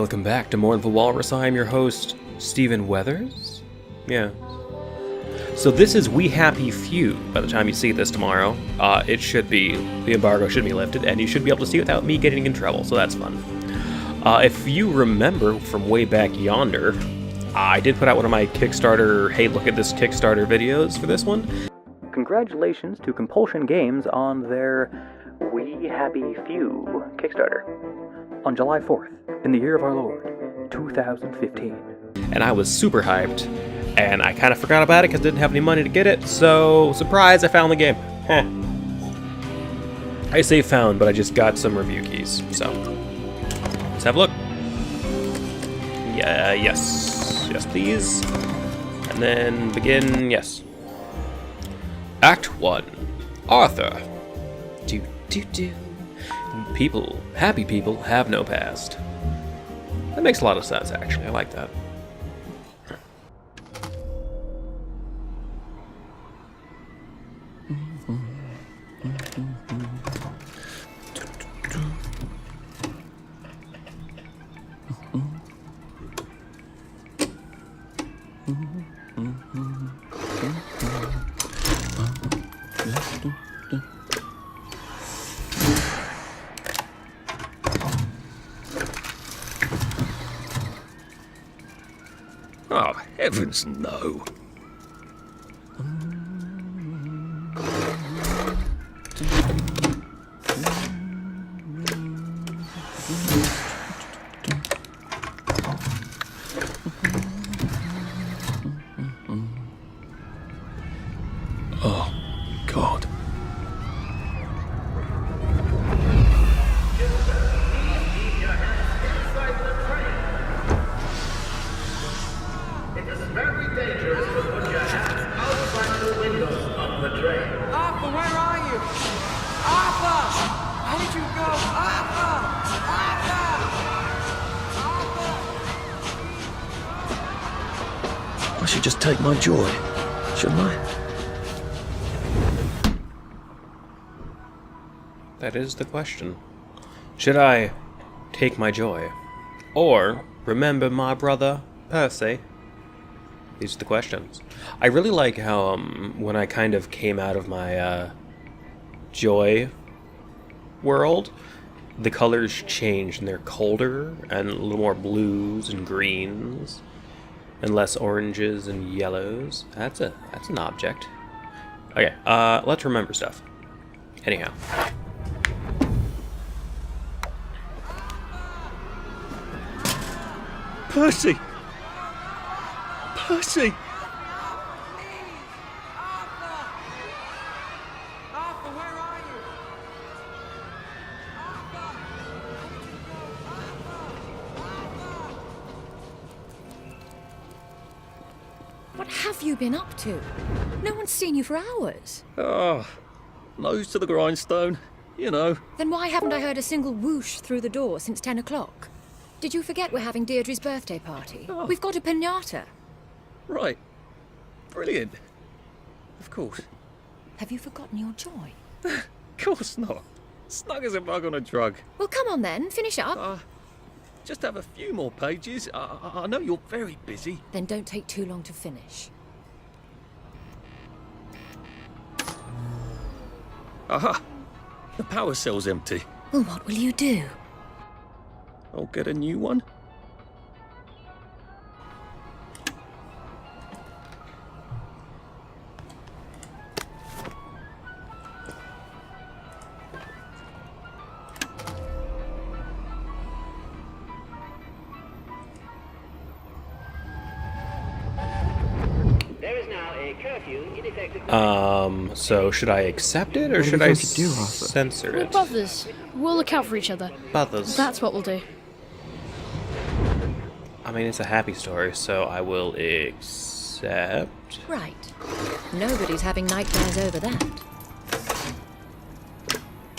welcome back to More Than the Walrus. I am your host, Stephen Weathers. Yeah. So this is We Happy Few. By the time you see this tomorrow, it should be, the embargo should be lifted, and you should be able to see it without me getting in trouble, so that's fun. If you remember from way back yonder, I did put out one of my Kickstarter, hey look at this Kickstarter videos for this one. Congratulations to Compulsion Games on their We Happy Few Kickstarter on July 4th, in the year of our Lord, 2015. And I was super hyped, and I kind of forgot about it because I didn't have any money to get it, so surprise, I found the game. Heh. I say found, but I just got some review keys, so let's have a look. Yeah, yes, please. And then begin, yes. Act 1, Arthur. People, happy people, have no past. That makes a lot of sense, actually. I like that. Oh, heavens no. Oh, God. Very dangerous to put your hands outside the windows of the train. Arthur, where are you? Arthur! How did you go? Arthur! Arthur! I should just take my joy, shouldn't I? That is the question. Should I take my joy? Or remember my brother, Percy? These are the questions. I really like how, when I kind of came out of my, joy world, the colors changed and they're colder and a little more blues and greens and less oranges and yellows. That's an object. Okay, let's remember stuff. Anyhow. Percy! Percy! Arthur, where are you? What have you been up to? No one's seen you for hours. Oh, nose to the grindstone, you know. Then why haven't I heard a single whoosh through the door since 10 o'clock? Did you forget we're having Deirdre's birthday party? Oh. We've got a piñata. Right. Brilliant. Of course. Have you forgotten your joy? Of course not. Snug as a bug on a drug. Well, come on then, finish up. Just have a few more pages. I know you're very busy. Then don't take too long to finish. Aha! The power cell's empty. Well, what will you do? I'll get a new one. There is now a curfew in effect. So should I accept it or should I censor We're it? brothers. We'll look out for each other. Brothers. That's what we'll do. I mean, it's a happy story, so I will accept. Right. Nobody's having nightmares over that.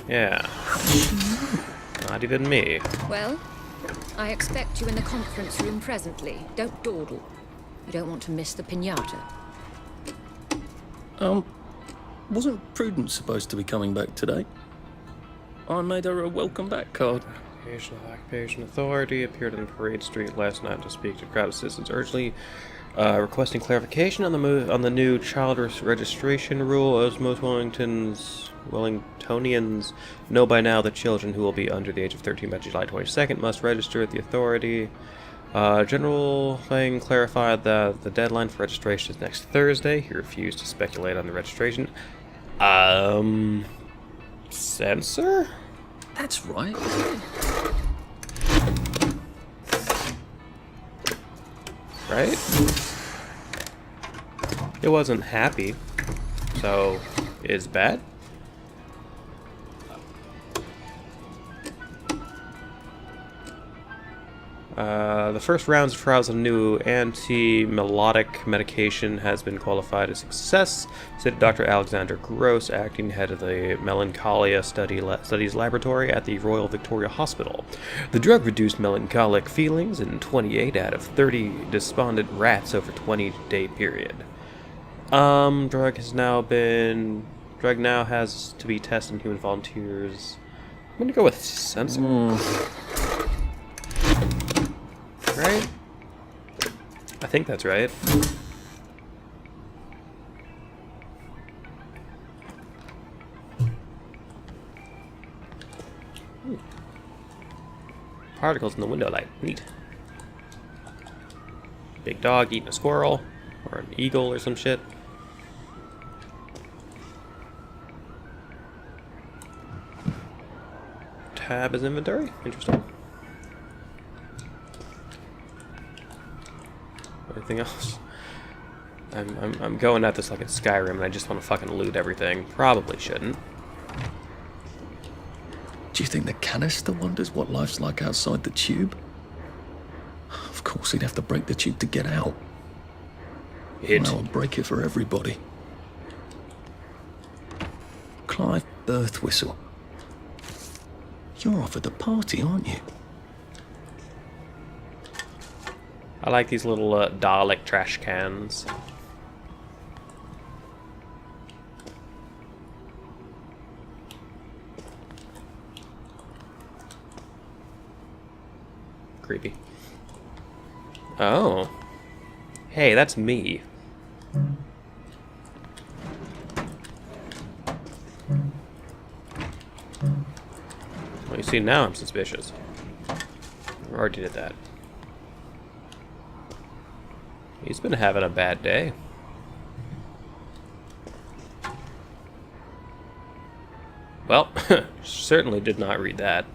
Yeah. Not even me. Well, I expect you in the conference room presently. Don't dawdle. You don't want to miss the piñata. Wasn't Prudence supposed to be coming back today? I made her a welcome back card. Occupation Authority appeared on Parade Street last night to speak to crowd of citizens, urgently requesting clarification on the new child registration rule, as most Wellingtonians know by now that children who will be under the age of 13 by July 22nd must register at the authority. General Lang clarified that the deadline for registration is next Thursday. He refused to speculate on the registration. Censor? That's right. Right? It wasn't happy, so is bad? The first rounds of trials of new anti-melodic medication has been qualified as success, said Dr. Alexander Gross, acting head of the Melancholia Studies Laboratory at the Royal Victoria Hospital. The drug reduced melancholic feelings in 28 out of 30 despondent rats over a 20-day period. Drug now has to be tested in human volunteers. I'm gonna go with censor. Right? I think that's right. Particles in the window light. Neat. Big dog eating a squirrel. Or an eagle or some shit. Tab is inventory. Interesting. Anything else? I'm going at this like it's Skyrim and I just want to fucking loot everything. Probably shouldn't. Do you think the canister wonders what life's like outside the tube? Of course, he'd have to break the tube to get out. Now I'll break it for everybody. Clive Birth Whistle. You're off at the party, aren't you? I like these little Dalek trash cans. Creepy. Oh. Hey, that's me. Well, you see, now I'm suspicious. I already did that. He's been having a bad day. Well, certainly did not read that.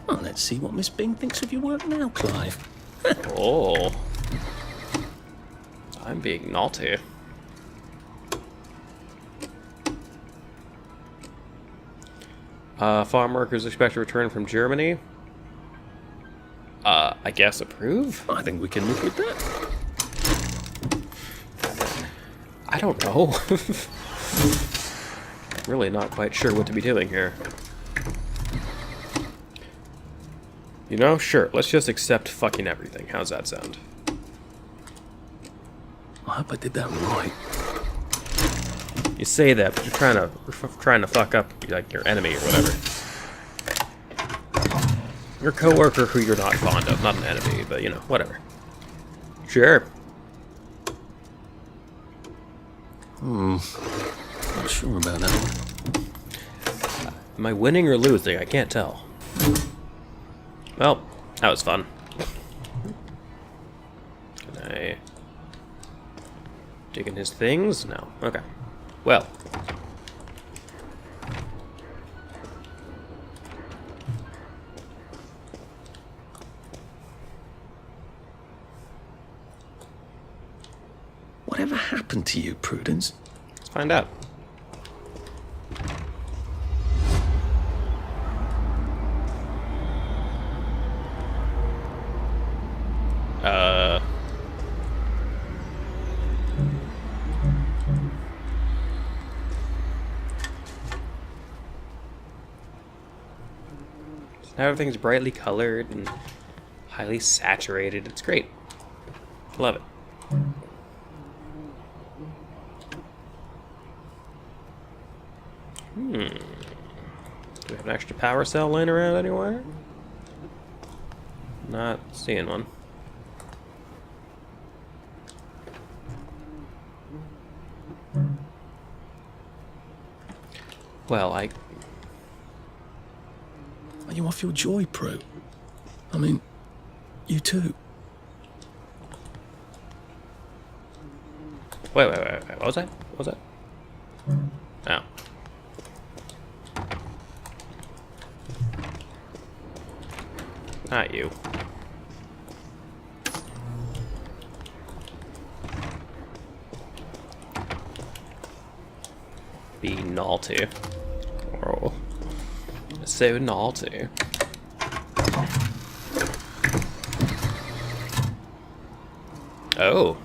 Well, let's see what Miss Bing thinks of your work now, Clive. Oh. I'm being naughty. Farm workers expect to return from Germany. I guess approve? I think we can live with that. I don't know. Really not quite sure what to be doing here. You know, sure, let's just accept fucking everything. How's that sound? I hope I did that right. You say that, but you're trying to fuck up like your enemy or whatever. Your coworker who you're not fond of, not an enemy, but you know, whatever. Sure. Not sure about that one. Am I winning or losing? I can't tell. Well, that was fun. Can I dig in his things? No. Okay. Well. Whatever happened to you, Prudence? Let's find out. Now everything's brightly colored and highly saturated. It's great. Love it. Do we have An extra power cell laying around anywhere? Not seeing one. Well, Are you off your joy, Prue? I mean, you too. Wait. What was that? What was that? Oh. Not you. Be naughty. Oh. So naughty. Oh.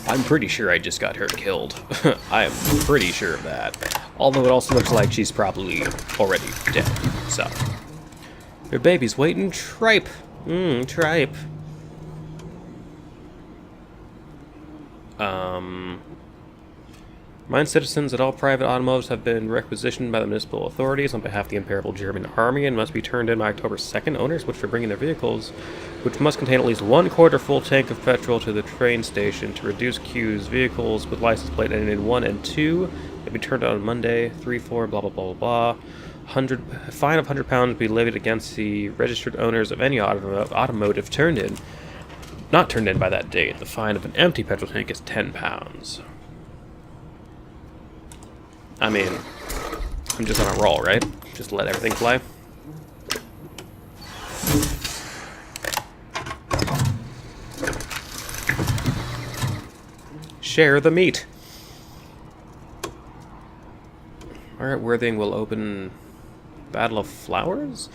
I'm pretty sure I just got her killed. I am pretty sure of that. Although it also looks like she's probably already dead. So. Your baby's waiting. Tripe. Tripe. Remind citizens that all private automotives have been requisitioned by the municipal authorities on behalf of the Imperial German Army and must be turned in by October 2nd. Owners which are bringing their vehicles, which must contain at least 1/4 full tank of petrol to the train station to reduce queues. Vehicles with license plate ending in 1 and 2 will be turned on Monday, 3, 4, blah, blah, blah, blah, blah. Fine of £100 will be levied against the registered owners of any automotive not turned in by that date. The fine of an empty petrol tank is £10. I mean, I'm just on a roll, right? Just let everything fly. Share the meat. Margaret Worthing will open Battle of Flowers?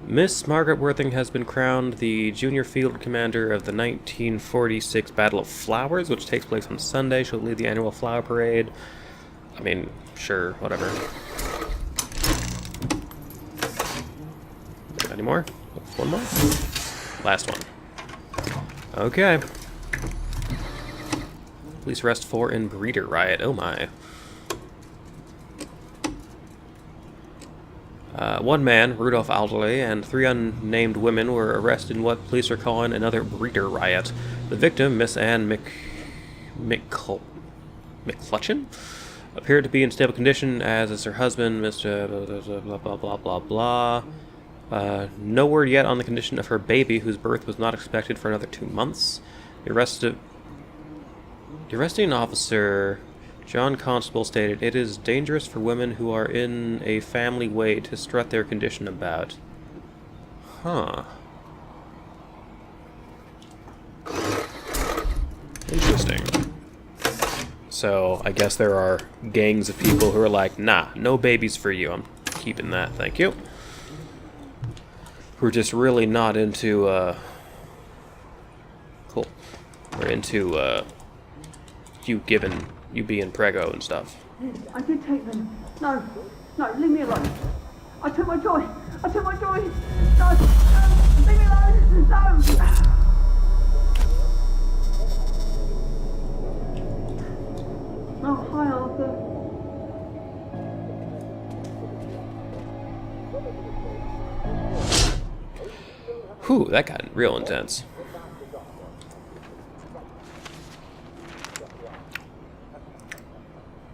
Miss Margaret Worthing has been crowned the junior field commander of the 1946 Battle of Flowers, which takes place on Sunday. She'll lead the annual flower parade. I mean, sure, whatever. Any more? One more? Last one. Okay. Police arrest 4 in breeder riot. Oh my. One man, Rudolph Alderley, and 3 unnamed women were arrested in what police are calling another breeder riot. The victim, Miss Anne McClutchin, appeared to be in stable condition, as is her husband, Mr. blah blah blah blah blah. No word yet on the condition of her baby, whose birth was not expected for another 2 months. The arresting officer, John Constable, stated, "It is dangerous for women who are in a family way to strut their condition about." Huh. Interesting. So, I guess there are gangs of people who are like, nah, no babies for you. I'm keeping that, thank you. Who are just really not into, cool. We're into, you being prego and stuff. I did take them. No, leave me alone. I took my joy. No, leave me alone. No. Oh, hi, Arthur. Whew, that got real intense.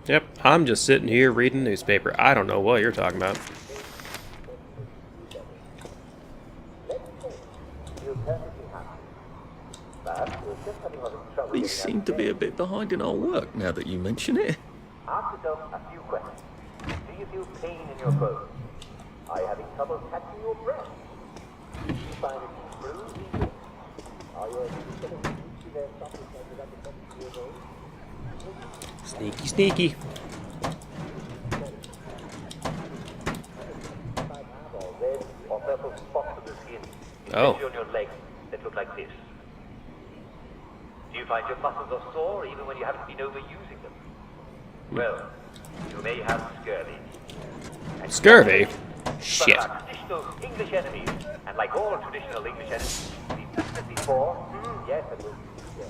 Yep, I'm just sitting here reading the newspaper. I don't know what you're talking about. We seem to be a bit behind in our work now that you mention it. Ask yourself a few questions. Do you feel pain in your bones? Are you having trouble catching your breath? Do you find it bruising? Are you getting used to their something like that at 70 years old? Sneaky, sneaky. Red or purple spots on the skin, Oh. especially on your legs that look like this. Do you find your muscles are sore even when you haven't been overusing them? Well, you may have scurvy. And Scurvy? But Shit. our traditional English enemies, and like all traditional English enemies, we've done this before. Yes, it will. Yes.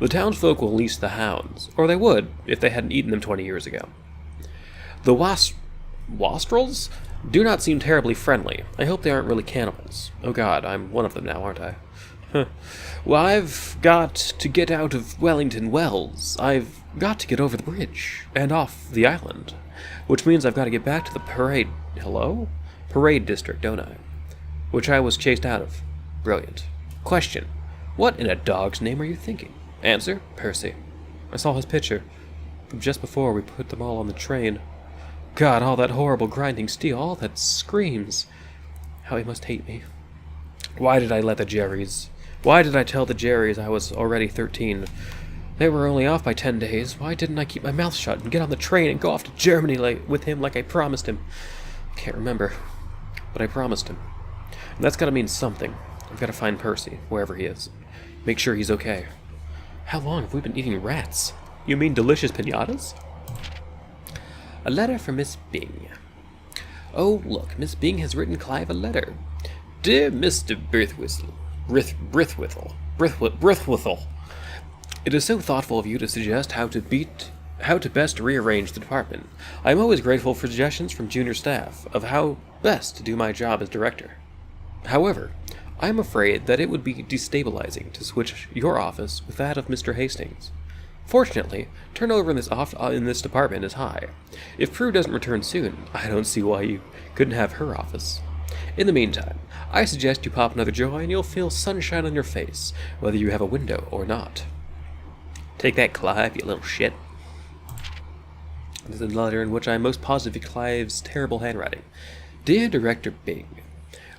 The townsfolk will lease the hounds, or they would if they hadn't eaten them 20 years ago. The wastrels do not seem terribly friendly. I hope they aren't really cannibals. Oh god, I'm one of them now, aren't I? Huh. Well, I've got to get out of Wellington Wells. I've got to get over the bridge and off the island, which means I've got to get back to the parade... Hello? Parade district, don't I? Which I was chased out of. Brilliant. Question. What in a dog's name are you thinking? Answer. Percy. I saw his picture from just before we put them all on the train. God, all that horrible grinding steel, all that screams. How he must hate me. Why did I let the Jerrys... Why did I tell the Jerrys I was already 13? They were only off by 10 days. Why didn't I keep my mouth shut and get on the train and go off to Germany with him like I promised him? Can't remember, but I promised him. And that's gotta mean something. I've gotta find Percy, wherever he is. Make sure he's okay. How long have we been eating rats? You mean delicious pinatas? A letter from Miss Bing. Oh, look, Miss Bing has written Clive a letter. Dear Mr. Brithwithel, it is so thoughtful of you to suggest how to best rearrange the department. I am always grateful for suggestions from junior staff of how best to do my job as director. However, I am afraid that it would be destabilizing to switch your office with that of Mr. Hastings. Fortunately, turnover in this department is high. If Prue doesn't return soon, I don't see why you couldn't have her office. In the meantime, I suggest you pop another joy and you'll feel sunshine on your face, whether you have a window or not. Take that, Clive, you little shit. This is a letter in which I am most positive of Clive's terrible handwriting. Dear Director Bing,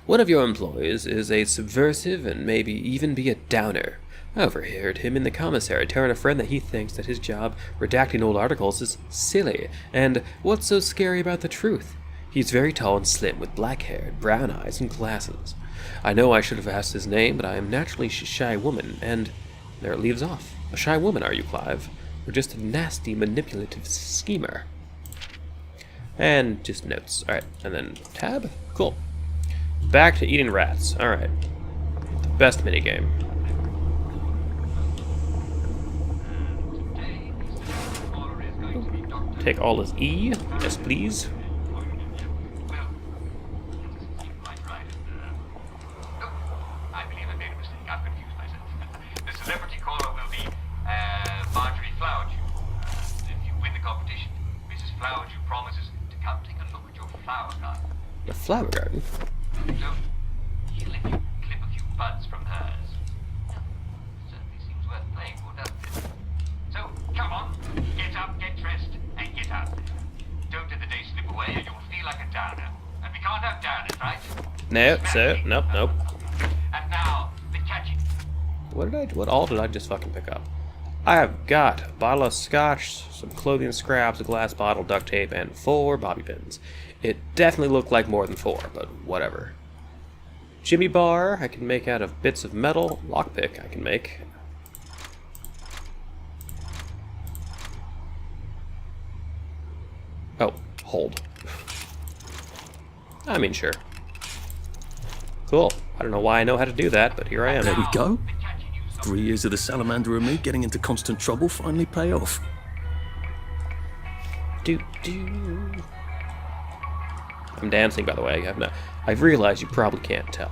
one of your employees is a subversive and maybe even be a downer. I overheard him in the commissary telling a friend that he thinks that his job redacting old articles is silly, and what's so scary about the truth? He's very tall and slim, with black hair, brown eyes, and glasses. I know I should have asked his name, but I am naturally a shy woman, and there it leaves off. A shy woman, are you, Clive? Or just a nasty, manipulative schemer? And just notes. Alright, and then tab? Cool. Back to eating rats. Alright. The best minigame. Take all as E. Yes, please. A flower garden? So, he'll let you clip a few buds from hers. Certainly seems worth playing for, doesn't it? So, come on, get up, get dressed, and get out. Don't let the day slip away or you'll feel like a downer. And we can't have downers, right? No, sir. Nope. And now, the catching. What all did I just fucking pick up? I have got a bottle of scotch, some clothing scraps, a glass bottle, duct tape, and 4 bobby pins. It definitely looked like more than 4, but whatever. Jimmy bar I can make out of bits of metal. Lockpick I can make. Oh, hold. I mean, sure. Cool. I don't know why I know how to do that, but here I am. There we go. 3 years of the salamander and me getting into constant trouble finally pay off. I'm dancing, by the way. I've realized you probably can't tell.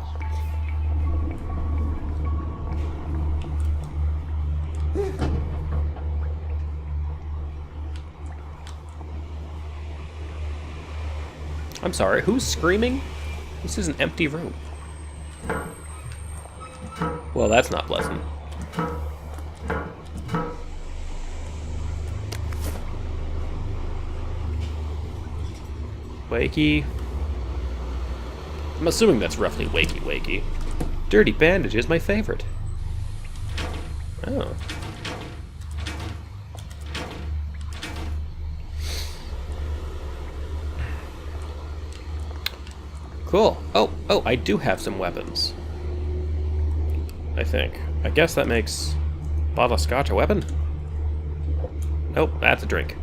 I'm sorry, who's screaming? This is an empty room. Well, that's not pleasant. Wakey. I'm assuming that's roughly wakey. Dirty bandage is my favorite. Oh. Cool. Oh, I do have some weapons. I think. I guess that makes bottle of scotch a weapon? Nope, that's a drink.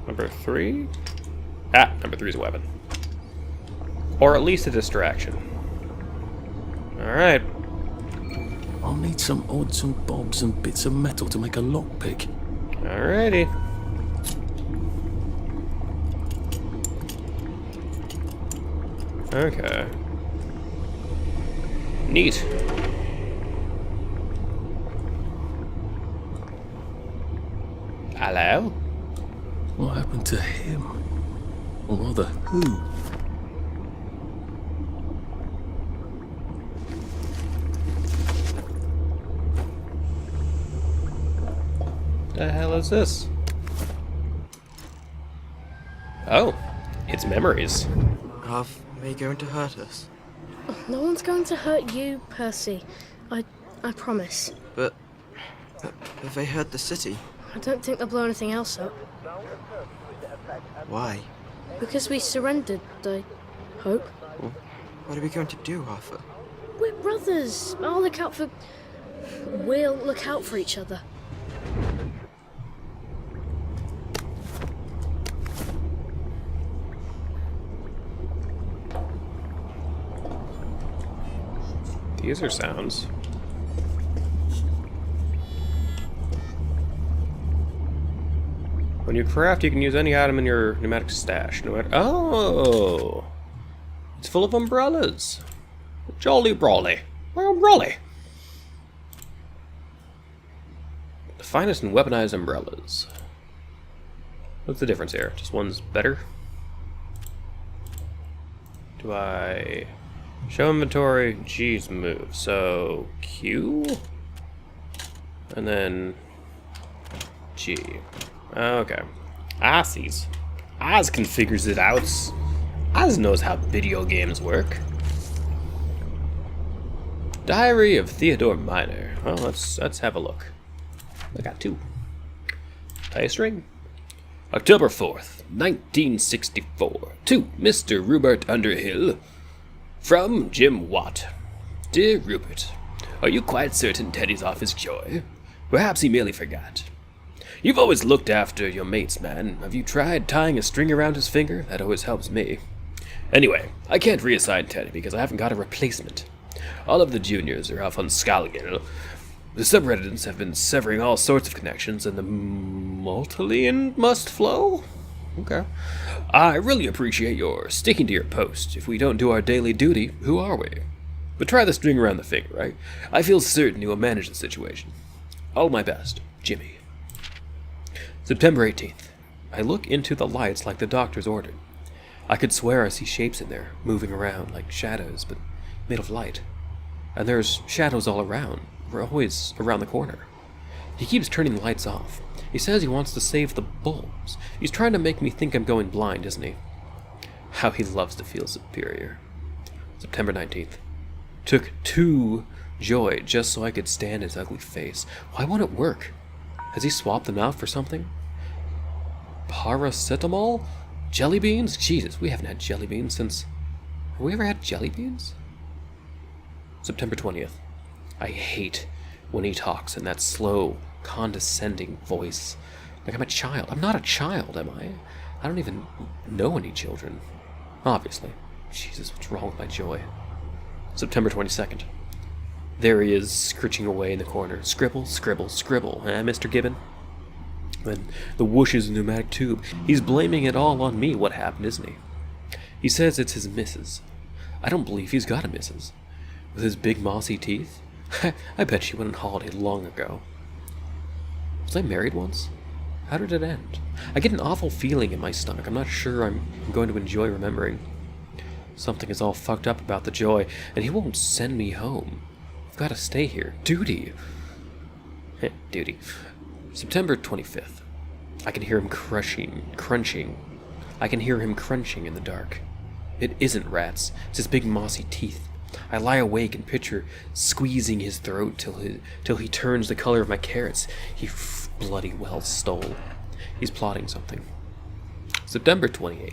Number 3? Ah, number 3 is a weapon. Or at least a distraction. Alright. I'll need some odds and bobs and bits of metal to make a lockpick. Alrighty. Okay. Neat. Hello? What happened to him? Or rather, who? The hell is this? Oh, it's memories. Are they going to hurt us? No one's going to hurt you, Percy. I promise. But have they hurt the city? I don't think they'll blow anything else up. Why? Because we surrendered, I hope. What are we going to do, Arthur? We're brothers. We'll look out for each other. These are sounds. When you craft, you can use any item in your pneumatic stash. Oh! It's full of umbrellas. Jolly brawly. Umbrella. The finest and weaponized umbrellas. What's the difference here? Just one's better? Do I... Show inventory, G's move. So, Q? And then... G. Okay. Oz configures it out. Oz knows how video games work. Diary of Theodore Minor. Well, let's have a look. I got two. Tie a string. October 4th, 1964. To Mr. Rupert Underhill. From Jim Watt. Dear Rupert, are you quite certain Teddy's off his joy? Perhaps he merely forgot. You've always looked after your mates, man. Have you tried tying a string around his finger? That always helps me. Anyway, I can't reassign Teddy because I haven't got a replacement. All of the juniors are off on Skalgil. The subresidents have been severing all sorts of connections, and the Multilian must flow? Okay. I really appreciate your sticking to your post. If we don't do our daily duty, who are we? But try the string around the finger, right? I feel certain you will manage the situation. All my best, Jimmy. September 18th. I look into the lights like the doctor's ordered. I could swear I see shapes in there, moving around like shadows, but made of light. And there's shadows all around. We're always around the corner. He keeps turning the lights off. He says he wants to save the bulbs. He's trying to make me think I'm going blind, isn't he? How he loves to feel superior. September 19th. Took 2 joy just so I could stand his ugly face. Why won't it work? Has he swapped them out for something? Paracetamol? Jelly beans? Jesus, we haven't had jelly beans since... Have we ever had jelly beans? September 20th. I hate when he talks in that slow, condescending voice. Like I'm a child. I'm not a child, am I? I don't even know any children. Obviously. Jesus, what's wrong with my joy? September 22nd. There he is, scritching away in the corner. Scribble, scribble, scribble. Mr. Gibbon? And the whooshes in the pneumatic tube. He's blaming it all on me, what happened, isn't he? He says it's his missus. I don't believe he's got a missus. With his big mossy teeth? I bet she went on holiday long ago. Was I married once? How did it end? I get an awful feeling in my stomach. I'm not sure I'm going to enjoy remembering. Something is all fucked up about the joy, and he won't send me home. I've got to stay here. Duty. Duty. September 25th. I can hear him crunching. I can hear him crunching in the dark. It isn't rats. It's his big mossy teeth. I lie awake and picture squeezing his throat till he turns the color of my carrots he bloody well stole. He's plotting something. September 28th.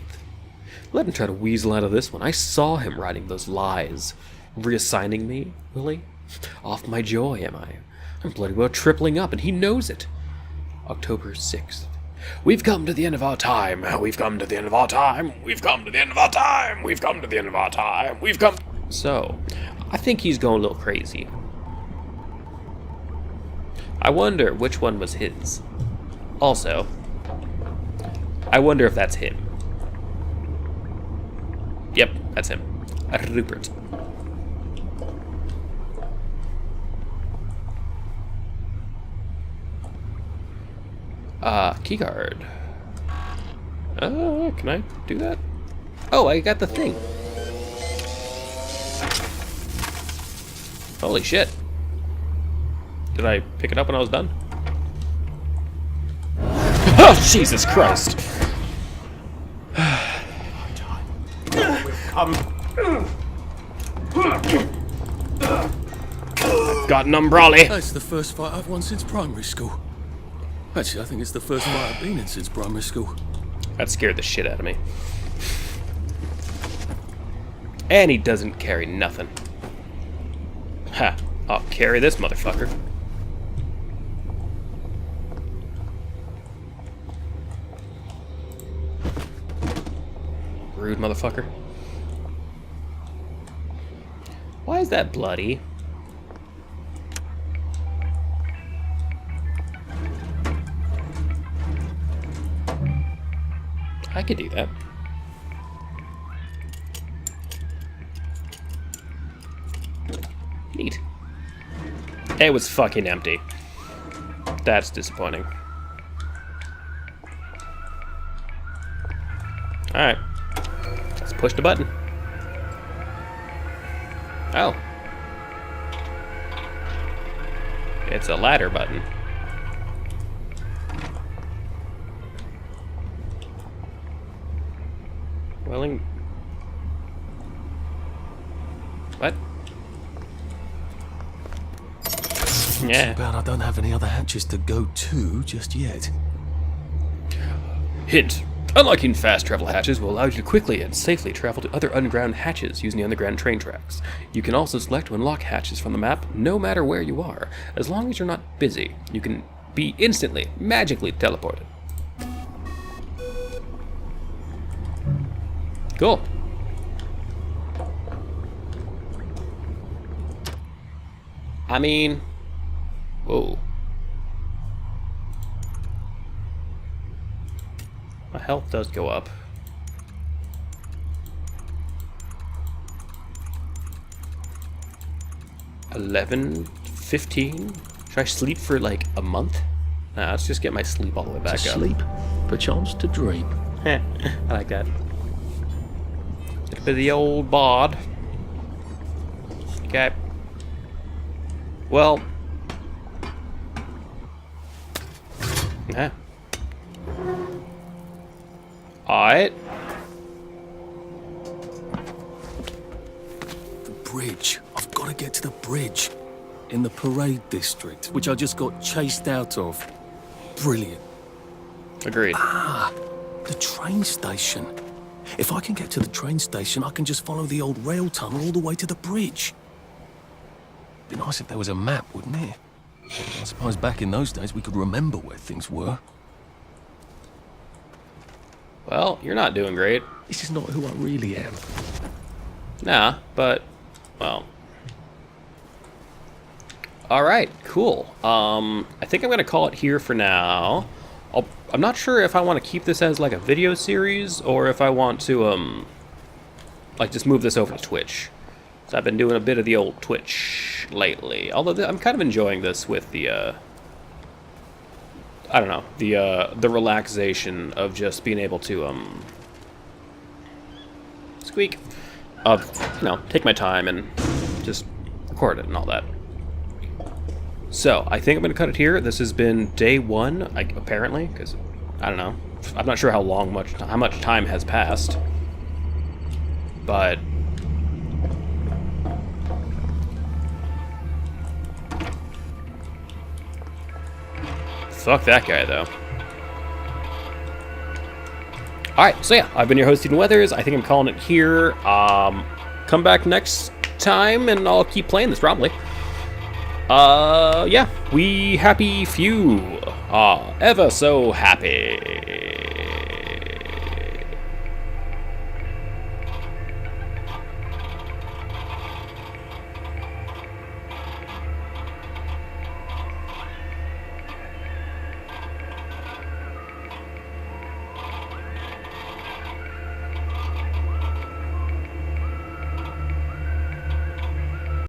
Let him try to weasel out of this one. I saw him writing those lies. Reassigning me, will he? Off my joy, am I? I'm bloody well tripling up, and he knows it. October 6th. We've come to the end of our time. We've come to the end of our time. We've come to the end of our time. We've come to the end of our time. We've come... So, I think he's going a little crazy. I wonder which one was his. Also, I wonder if that's him. Yep, that's him. Rupert. Keycard. Can I do that? Oh, I got the thing. Holy shit. Did I pick it up when I was done? Oh, Jesus Christ. I've got an umbrella. That's the first fight I've won since primary school. Actually, I think it's the first fight I've been in since primary school. That scared the shit out of me. And he doesn't carry nothing. Ha, I'll carry this motherfucker. Rude motherfucker. Why is that bloody? I could do that. Neat. It was fucking empty. That's disappointing. Alright. Let's push the button. Oh. It's a ladder button. Welling. What? Yeah. Too bad I don't have any other hatches to go to just yet. Hint. Unlocking fast travel hatches will allow you to quickly and safely travel to other underground hatches using the underground train tracks. You can also select to unlock hatches from the map no matter where you are. As long as you're not busy, you can be instantly, magically teleported. Cool. I mean, whoa. My health does go up. 11, 15. Should I sleep for like a month? Nah, let's just get my sleep all the way back To up. sleep, perchance to dream. I like that. Little bit of the old bod. Okay. Well. Yeah. Alright. The bridge. I've got to get to the bridge. In the parade district, which I just got chased out of. Brilliant. Agreed. The train station. If I can get to the train station, I can just follow the old rail tunnel all the way to the bridge. Be nice if there was a map, wouldn't it? I suppose back in those days we could remember where things were. Well, you're not doing great. This is not who I really am. Nah, but, well. Alright, cool. I think I'm going to call it here for now. I'm not sure if I want to keep this as like a video series or if I want to, like just move this over to Twitch. So I've been doing a bit of the old Twitch lately. Although I'm kind of enjoying this with the, I don't know, the relaxation of just being able to, squeak, you know, take my time and just record it and all that. So, I think I'm going to cut it here. This has been day one, apparently, because, I don't know. I'm not sure how much time has passed. But... fuck that guy, though. Alright, so yeah, I've been your host, Steven Weathers. I think I'm calling it here. Come back next time, and I'll keep playing this, probably. Yeah, we happy few. Ever so happy.